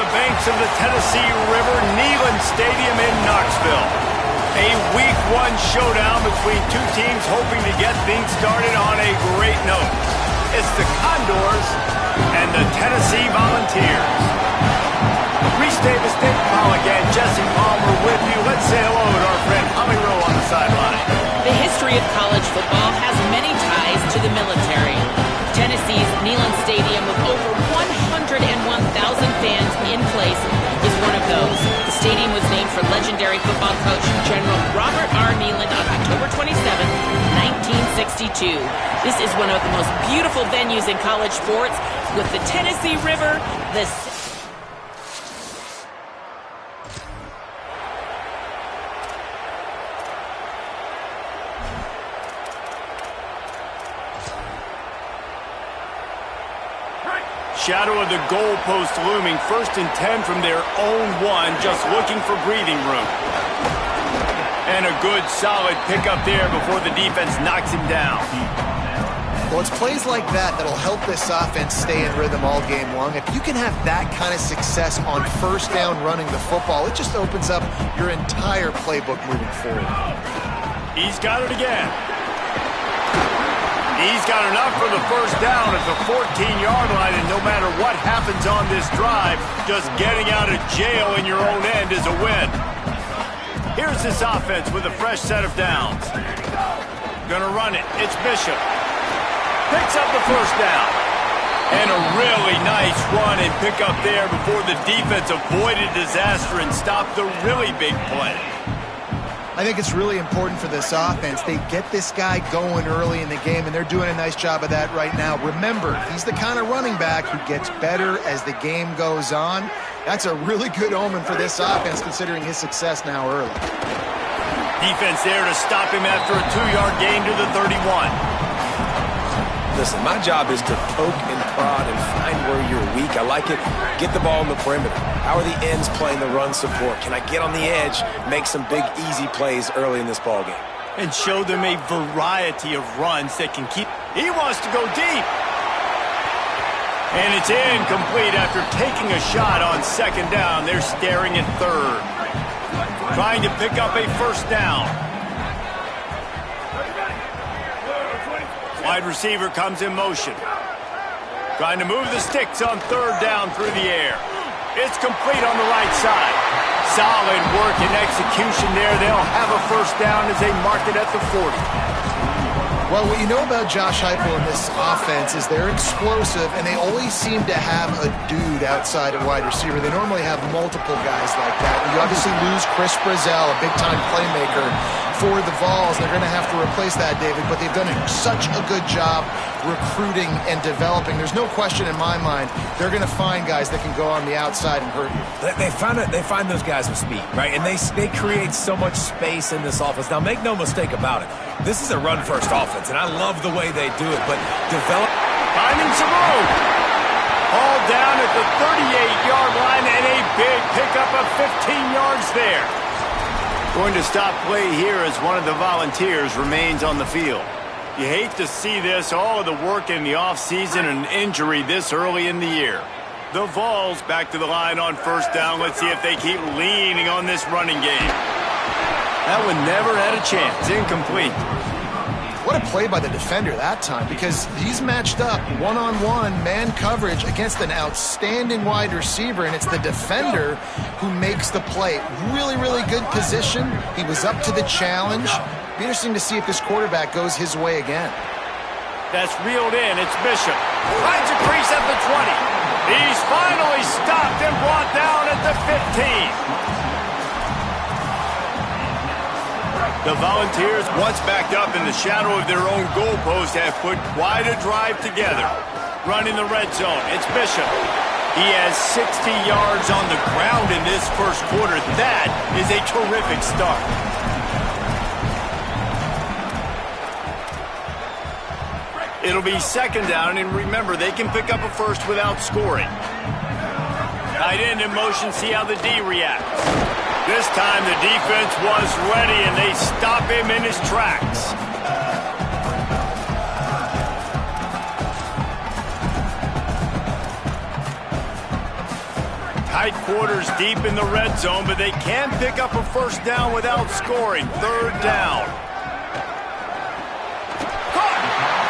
the banks of the Tennessee River, Neyland Stadium in Knoxville. A Week 1 showdown between two teams hoping to get things started on a great note. It's the Condors and the Tennessee Volunteers. Reese Davis, Dave Pollock, and Jesse Palmer with you. Let's say hello to our friend Tommy Rowe on the sideline. The history of college football has many ties to the military. Tennessee's Neyland Stadium, with over 101,000 fans in place, is one of those. The stadium was named for legendary football coach General Robert R. Neyland on October 27, 1962. This is one of the most beautiful venues in college sports, with the Tennessee River, the shadow of the goalpost looming, 1st and 10 from their own 1, just looking for breathing room. And a good, solid pickup there before the defense knocks him down. Well, it's plays like that that'll help this offense stay in rhythm all game long. If you can have that kind of success on 1st down running the football, it just opens up your entire playbook moving forward. He's got it again. He's got enough for the 1st down at the 14-yard line, and no matter what happens on this drive, just getting out of jail in your own end is a win. Here's this offense with a fresh set of downs. Gonna run it. It's Bishop. Picks up the 1st down. And a really nice run and pick up there before the defense avoided disaster and stopped the really big play. I think it's really important for this offense. They get this guy going early in the game, and they're doing a nice job of that right now. Remember, he's the kind of running back who gets better as the game goes on. That's a really good omen for this offense, considering his success now early. Defense there to stop him after a 2-yard gain to the 31. Listen, my job is to poke and prod and find where you're weak. I like it. Get the ball in the perimeter. How are the ends playing the run support? Can I get on the edge, make some big, easy plays early in this ballgame? And show them a variety of runs that can keep... He wants to go deep. And it's incomplete after taking a shot on 2nd down. They're staring at 3rd. Trying to pick up a 1st down. Wide receiver comes in motion. Trying to move the sticks on 3rd down through the air. It's complete on the right side. Solid work and execution there. They'll have a 1st down as they mark it at the 40. Well, what you know about Josh Heupel and this offense is they're explosive, and they always seem to have a dude outside at wide receiver. They normally have multiple guys like that. You obviously lose Chris Brazzell, a big-time playmaker, for the Vols. They're going to have to replace that, David, but they've done such a good job recruiting and developing. There's no question in my mind they're going to find guys that can go on the outside and hurt you. They find those guys with speed, right? And they create so much space in this offense. Now, make no mistake about it. This is a run-first offense, and I love the way they do it, but finding some room. All down at the 38-yard line, and a big pickup of 15 yards there. Going to stop play here as one of the Volunteers remains on the field. You hate to see this, all of the work in the offseason and injury this early in the year. The Vols back to the line on 1st down. Let's see if they keep leaning on this running game. That one never had a chance. Incomplete. What a play by the defender that time, because he's matched up one-on-one man coverage against an outstanding wide receiver, and it's the defender who makes the play. Really, really good position. He was up to the challenge. Be interesting to see if this quarterback goes his way again. That's reeled in. It's Bishop. Finds a crease at the 20. He's finally stopped and brought down at the 15. The Volunteers, once backed up in the shadow of their own goalpost, have put quite a drive together. Running the red zone, it's Bishop. He has 60 yards on the ground in this 1st quarter. That is a terrific start. It'll be 2nd down, and remember, they can pick up a 1st without scoring. Tight end in motion, see how the D reacts. This time the defense was ready, and they stop him in his tracks. Tight quarters deep in the red zone, but they can pick up a first down without scoring. Third down.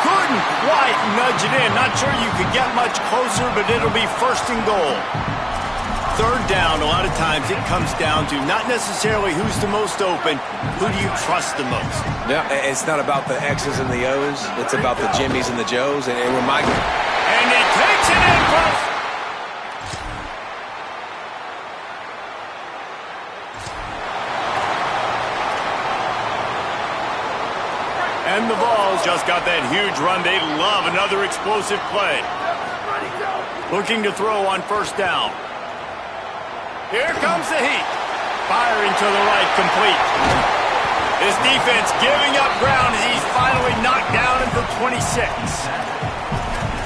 Couldn't quite nudge it in. Not sure you could get much closer, but it'll be first and goal. Third down, a lot of times it comes down to not necessarily who's the most open, who do you trust the most? Yeah, it's not about the X's and the O's. It's about the Jimmies and the Joes. And when Mike... And he takes it in close. And the Vols just got that huge run. They love another explosive play. Looking to throw on first down. Here comes the heat. Firing to the right, complete. His defense giving up ground as he's finally knocked down at the 26.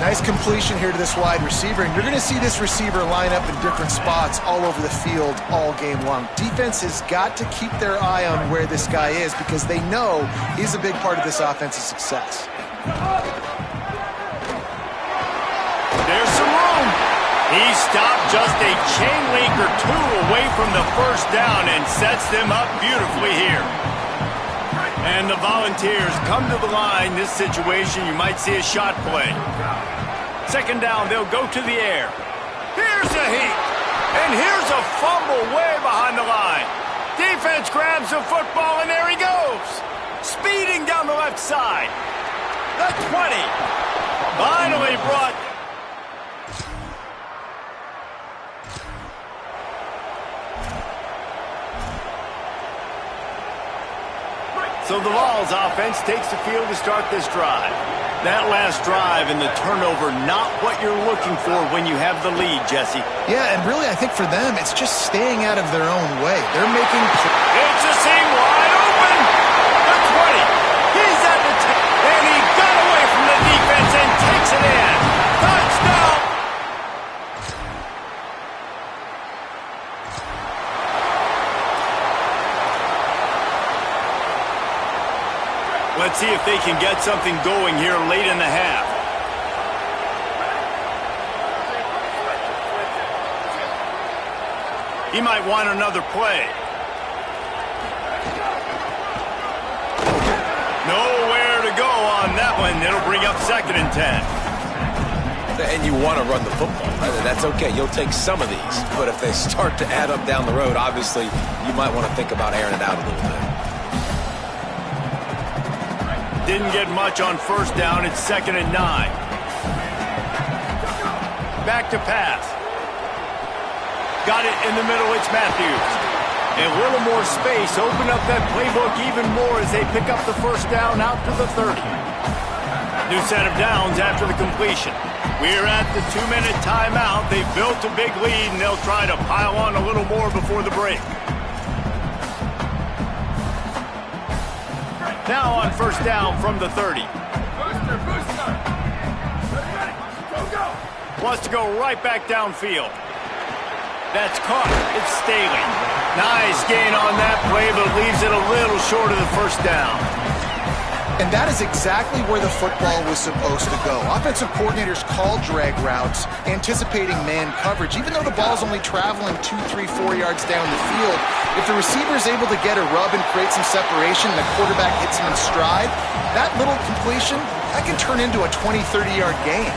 Nice completion here to this wide receiver, and you're going to see this receiver line up in different spots all over the field all game long. Defense has got to keep their eye on where this guy is because they know he's a big part of this offense's success. There's some room. He stopped just a chain link or two away from the first down and sets them up beautifully here. And the Volunteers come to the line. This situation, you might see a shot play. Second down, they'll go to the air. Here's a heat. And here's a fumble way behind the line. Defense grabs the football, and there he goes. Speeding down the left side. The 20. Finally brought... So the Vols offense takes the field to start this drive. That last drive and the turnover, not what you're looking for when you have the lead, Jesse. Yeah, and really I think for them, it's just staying out of their own way. They're making... It's a seam wide open. The 20. He's at the 10. And he got away from the defense and takes it in. Touchdown. Let's see if they can get something going here late in the half. He might want another play. Nowhere to go on that one. It'll bring up 2nd and 10. And you want to run the football. That's okay. You'll take some of these. But if they start to add up down the road, obviously, you might want to think about airing it out a little bit. Didn't get much on first down. It's 2nd and 9. Back to pass. Got it in the middle. It's Matthews. A little more space. Open up that playbook even more as they pick up the first down out to the 30. New set of downs after the completion. We're at the 2-minute timeout. They've built a big lead, and they'll try to pile on a little more before the break. Now on first down from the 30. Wants to go right back downfield. That's caught. It's Staley. Nice gain on that play, but leaves it a little short of the first down. And that is exactly where the football was supposed to go. Offensive coordinators call drag routes, anticipating man coverage. Even though the ball's only traveling 2, 3, 4 yards down the field, if the receiver is able to get a rub and create some separation and the quarterback hits him in stride, that little completion, that can turn into a 20, 30-yard gain.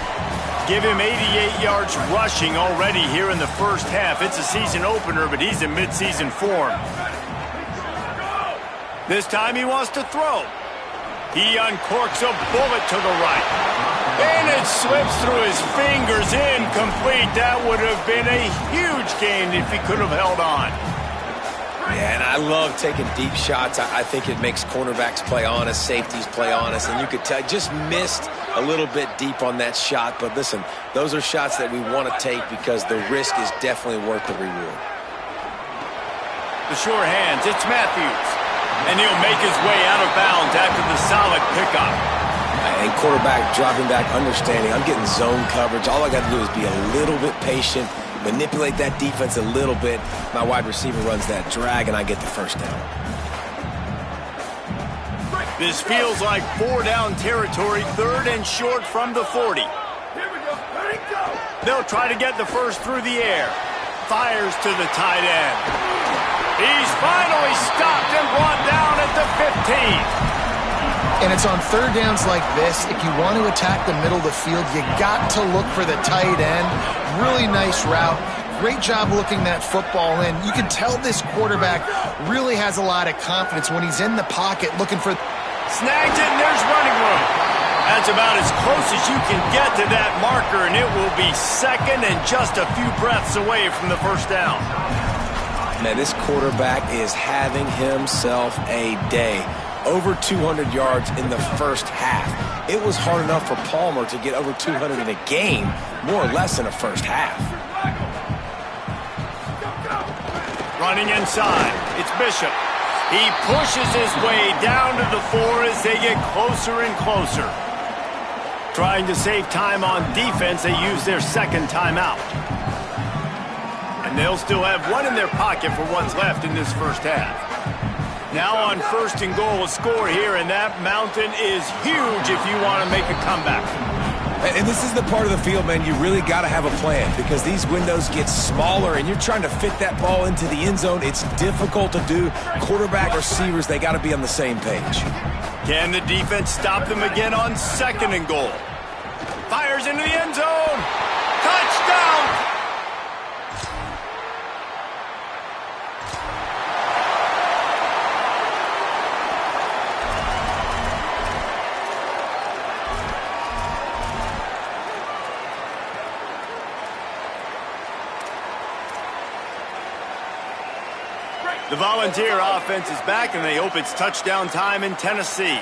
Give him 88 yards rushing already here in the first half. It's a season opener, but he's in midseason form. This time he wants to throw. He uncorks a bullet to the right. And it slips through his fingers, incomplete. That would have been a huge gain if he could have held on. Yeah, and I love taking deep shots. I think it makes cornerbacks play honest, safeties play honest, and you could tell just missed a little bit deep on that shot. But listen, those are shots that we want to take because the risk is definitely worth the reward. The sure hands, it's Matthews. And he'll make his way out of bounds after the solid pickup. And quarterback dropping back, understanding I'm getting zone coverage. All I got to do is be a little bit patient, manipulate that defense a little bit. My wide receiver runs that drag, and I get the first down. This feels like 4-down territory, 3rd and short from the 40. Here we go. Ready, go. They'll try to get the first through the air. fires to the tight end. He's finally stopped and brought down at the 15. And it's on third downs like this. If you want to attack the middle of the field, you got to look for the tight end. Really nice route. Great job looking that football in. You can tell this quarterback really has a lot of confidence when he's in the pocket looking for... Snagged it, and there's running room. That's about as close as you can get to that marker, and it will be second and just a few breaths away from the first down. Man, this quarterback is having himself a day. Over 200 yards in the first half. It was hard enough for Palmer to get over 200 in a game, more or less in a first half. Running inside, it's Bishop. He pushes his way down to the 4 as they get closer and closer. Trying to save time on defense, they use their second timeout. And they'll still have one in their pocket for what's left in this first half. Now on first and goal, a score here, and that mountain is huge if you want to make a comeback. And this is the part of the field, man, you really got to have a plan because these windows get smaller and you're trying to fit that ball into the end zone. It's difficult to do. Quarterback, receivers, they got to be on the same page. Can the defense stop them again on second and goal? Fires into the end zone. Touchdown! The Volunteer offense is back, and they hope it's touchdown time in Tennessee.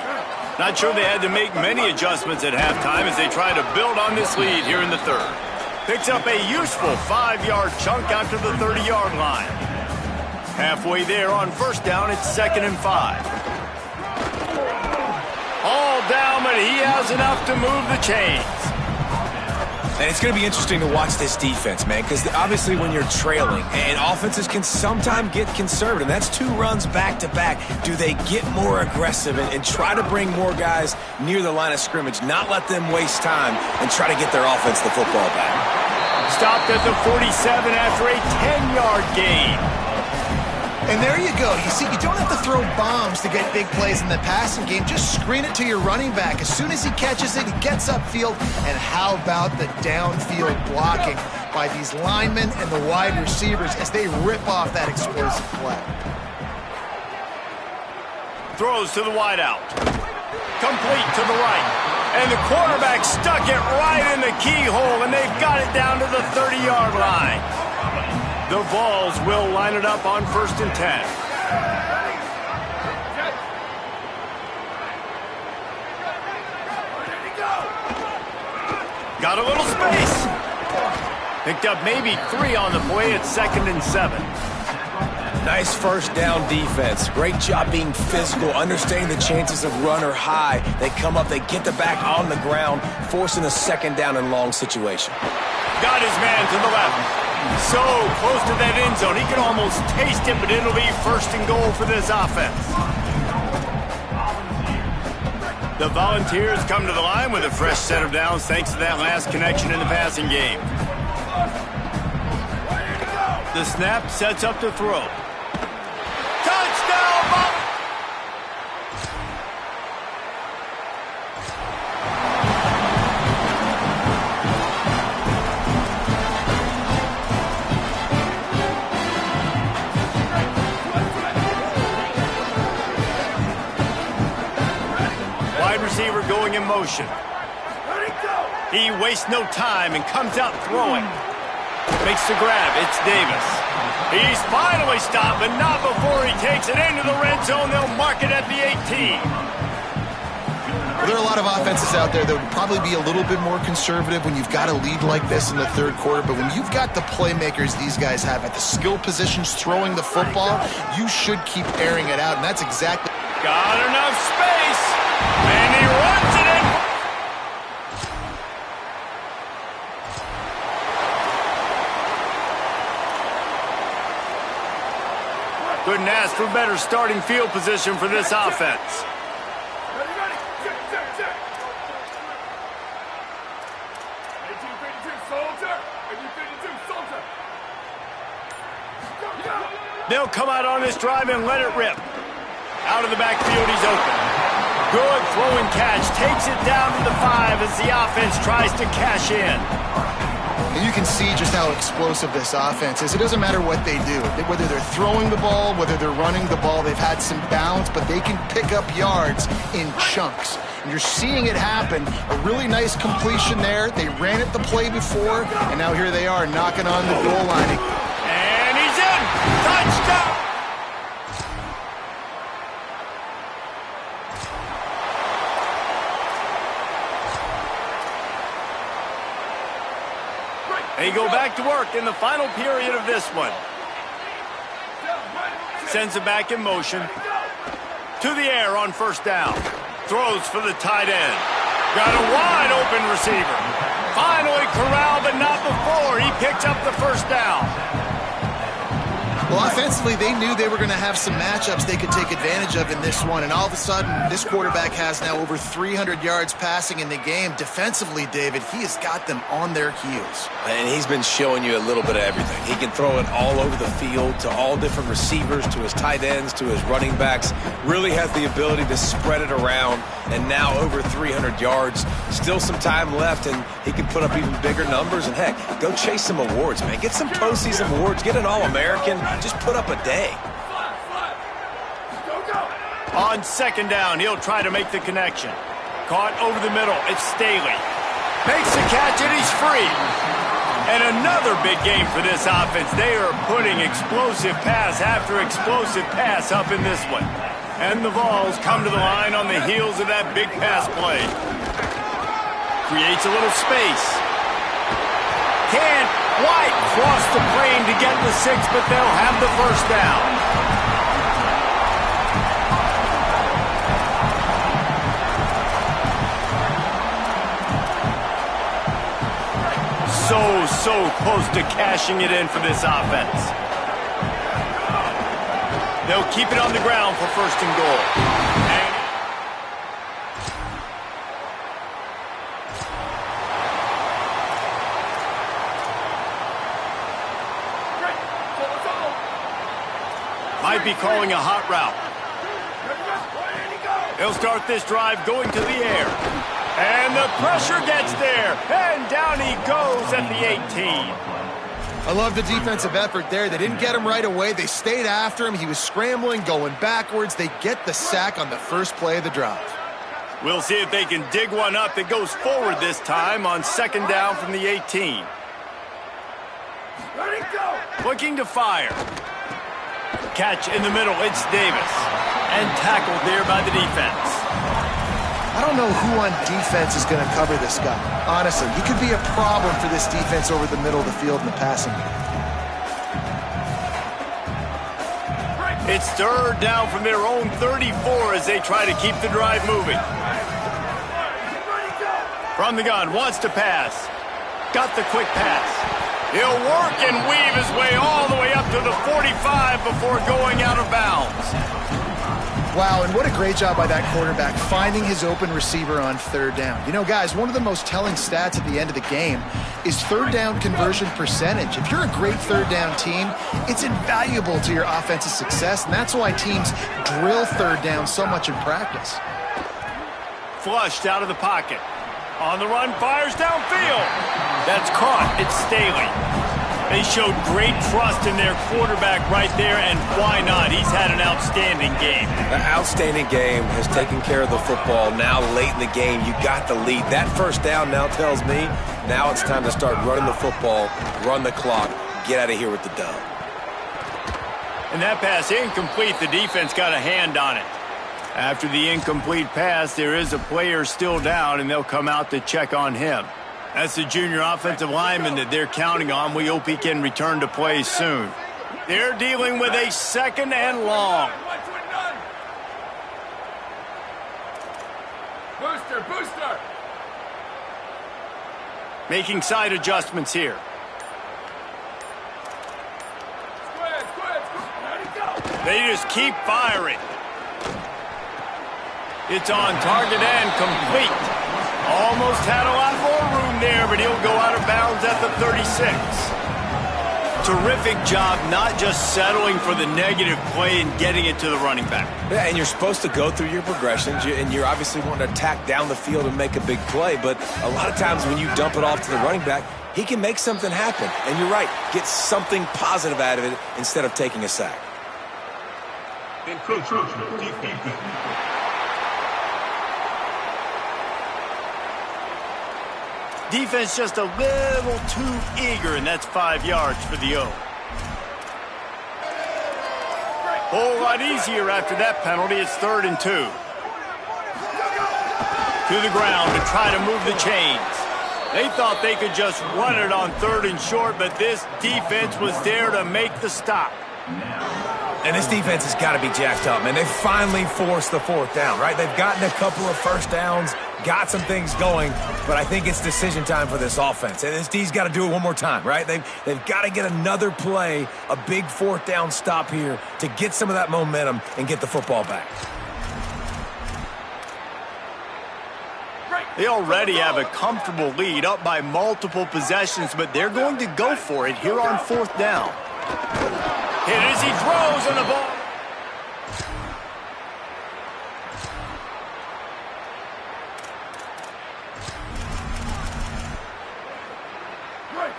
Not sure they had to make many adjustments at halftime as they try to build on this lead here in the third. Picks up a useful 5-yard chunk out to the 30-yard line. Halfway there on first down, it's 2nd and 5. All down, but he has enough to move the chains. And it's going to be interesting to watch this defense, man, because obviously when you're trailing, and offenses can sometimes get conservative, and that's 2 runs back-to-back. Do they get more aggressive and try to bring more guys near the line of scrimmage, not let them waste time, and try to get their offense the football back? Stopped at the 47 after a 10-yard gain. And there you go. You see, you don't have to throw bombs to get big plays in the passing game. Just screen it to your running back. As soon as he catches it, he gets upfield. And how about the downfield blocking by these linemen and the wide receivers as they rip off that explosive play. Throws to the wideout. Complete to the right. And the quarterback stuck it right in the keyhole, and they've got it down to the 30-yard line. The Vols will line it up on 1st and 10. Got a little space. Picked up maybe 3 on the play at 2nd and 7. Nice first down defense. Great job being physical, understanding the chances of run or high. They come up, they get the back on the ground, forcing a 2nd down and long situation. Got his man to the left. So close to that end zone. He can almost taste it, but it'll be 1st and goal for this offense. The Volunteers come to the line with a fresh set of downs thanks to that last connection in the passing game. The snap sets up to throw. Touchdown, Vol! Receiver going in motion. He wastes no time and comes out throwing. Makes the grab. It's Davis. He's finally stopped, but not before he takes it into the red zone. They'll mark it at the 18. Well, there are a lot of offenses out there that would probably be a little bit more conservative when you've got a lead like this in the third quarter. But when you've got the playmakers these guys have at the skill positions throwing the football, you should keep airing it out. And that's exactly... Got enough space. And he runs it in. Couldn't ask for better starting field position for this offense. They'll come out on this drive and let it rip. Out of the backfield, he's open. Good throw and catch. Takes it down to the 5 as the offense tries to cash in. And you can see just how explosive this offense is. It doesn't matter what they do. Whether they're throwing the ball, whether they're running the ball, they've had some bounce, but they can pick up yards in chunks. And you're seeing it happen. A really nice completion there. They ran it the play before, and now here they are knocking on the goal line. And he's in! Touchdown! They go back to work in the final period of this one. Sends it back in motion. To the air on first down. Throws for the tight end. Got a wide open receiver. Finally corralled, but not before. He picks up the first down. Well, offensively, they knew they were going to have some matchups they could take advantage of in this one, and all of a sudden, this quarterback has now over 300 yards passing in the game. Defensively, David, he has got them on their heels. And he's been showing you a little bit of everything. He can throw it all over the field to all different receivers, to his tight ends, to his running backs. Really has the ability to spread it around, and now over 300 yards. Still some time left, and he can put up even bigger numbers. And, heck, go chase some awards, man. Get some postseason awards. Get an All-American. Just put up a day. On second down, he'll try to make the connection. Caught over the middle. It's Staley. Makes the catch, and he's free. And another big game for this offense. They are putting explosive pass after explosive pass up in this one. And the Vols come to the line on the heels of that big pass play. Creates a little space. Can't quite cross the plane to get the 6, but they'll have the first down. So close to cashing it in for this offense. They'll keep it on the ground for first and goal. Might be calling a hot route. They'll start this drive going to the air. And the pressure gets there. And down he goes at the 18. I love the defensive effort there. They didn't get him right away. They stayed after him. He was scrambling, going backwards. They get the sack on the first play of the drive. We'll see if they can dig one up that goes forward this time on second down from the 18. Looking to fire. Catch in the middle. It's Davis. And tackled there by the defense. I don't know who on defense is going to cover this guy. Honestly, he could be a problem for this defense over the middle of the field in the passing game. It's third down from their own 34 as they try to keep the drive moving. From the gun, wants to pass. Got the quick pass. He'll work and weave his way all the way up to the 45 before going out of bounds. Wow, and what a great job by that quarterback finding his open receiver on third down. You know, guys, one of the most telling stats at the end of the game is third down conversion percentage. If you're a great third down team, it's invaluable to your offensive success, and that's why teams drill third down so much in practice. Flushed out of the pocket. On the run, fires downfield. That's caught. It's Staley. They showed great trust in their quarterback right there, and why not? He's had an outstanding game. An outstanding game, has taken care of the football. Now late in the game, you got the lead. That first down now tells me now it's time to start running the football, run the clock, get out of here with the dub. And that pass incomplete. The defense got a hand on it. After the incomplete pass, there is a player still down, and they'll come out to check on him. That's the junior offensive lineman that they're counting on. We hope he can return to play soon. They're dealing with a second and long. Booster! Making side adjustments here. They just keep firing. It's on target and complete. Almost had a lot more room there, but he'll go out of bounds at the 36. terrific job not just settling for the negative play and getting it to the running back. Yeah, and you're supposed to go through your progressions, and you're obviously wanting to attack down the field and make a big play, but a lot of times when you dump it off to the running back, he can make something happen. And you're right, get something positive out of it instead of taking a sack. Defense just a little too eager, and that's 5 yards for the O. Whole lot easier after that penalty. It's 3rd and 2. To the ground to try to move the chains. They thought they could just run it on 3rd and short, but this defense was there to make the stop. And this defense has got to be jacked up, man. They finally forced the 4th down, right? They've gotten a couple of first downs, got some things going, but I think it's decision time for this offense. And this D's got to do it one more time, right? They've got to get another play, a big 4th down stop here to get some of that momentum and get the football back. They already have a comfortable lead, up by multiple possessions, but they're going to go for it here on 4th down. Hit as he throws on the ball.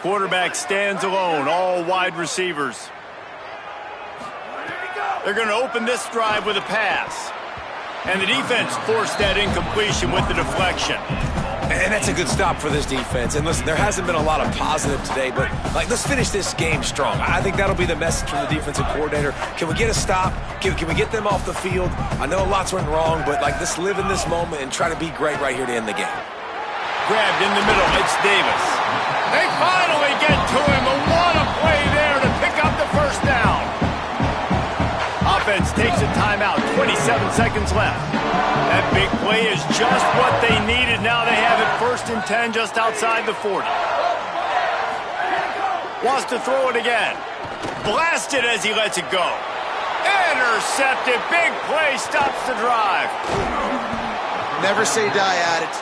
Quarterback stands alone, all wide receivers. They're going to open this drive with a pass. And the defense forced that incompletion with the deflection. And that's a good stop for this defense. And listen, there hasn't been a lot of positive today, but let's finish this game strong. I think that'll be the message from the defensive coordinator. Can we get a stop? Can we get them off the field? I know lots went wrong, but let's live in this moment and try to be great right here to end the game. Grabbed in the middle, it's Davis. They finally get to him, but what a play there to pick up the first down. Offense takes a timeout, 27 seconds left. That big play is just what they needed. Now they have it 1st and 10 just outside the 40. Wants to throw it again. Blasted as he lets it go. Intercepted. Big play stops the drive. Never say die at it.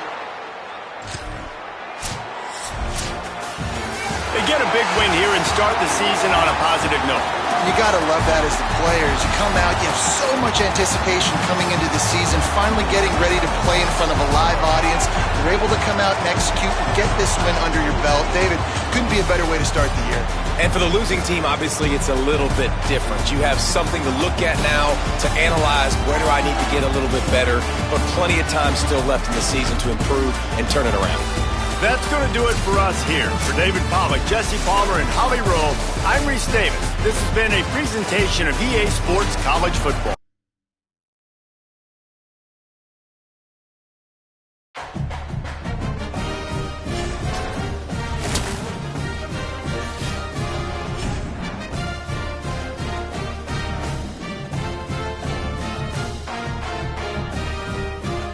They get a big win here and start the season on a positive note. You got to love that as the players. You come out, you have so much anticipation coming into the season, finally getting ready to play in front of a live audience. You're able to come out and execute and get this win under your belt. David, couldn't be a better way to start the year. And for the losing team, obviously, it's a little bit different. You have something to look at now to analyze where do I need to get a little bit better, but plenty of time still left in the season to improve and turn it around. That's going to do it for us here. For David Pollack, Jesse Palmer, and Holly Rowe, I'm Reese Davis. This has been a presentation of EA Sports College Football.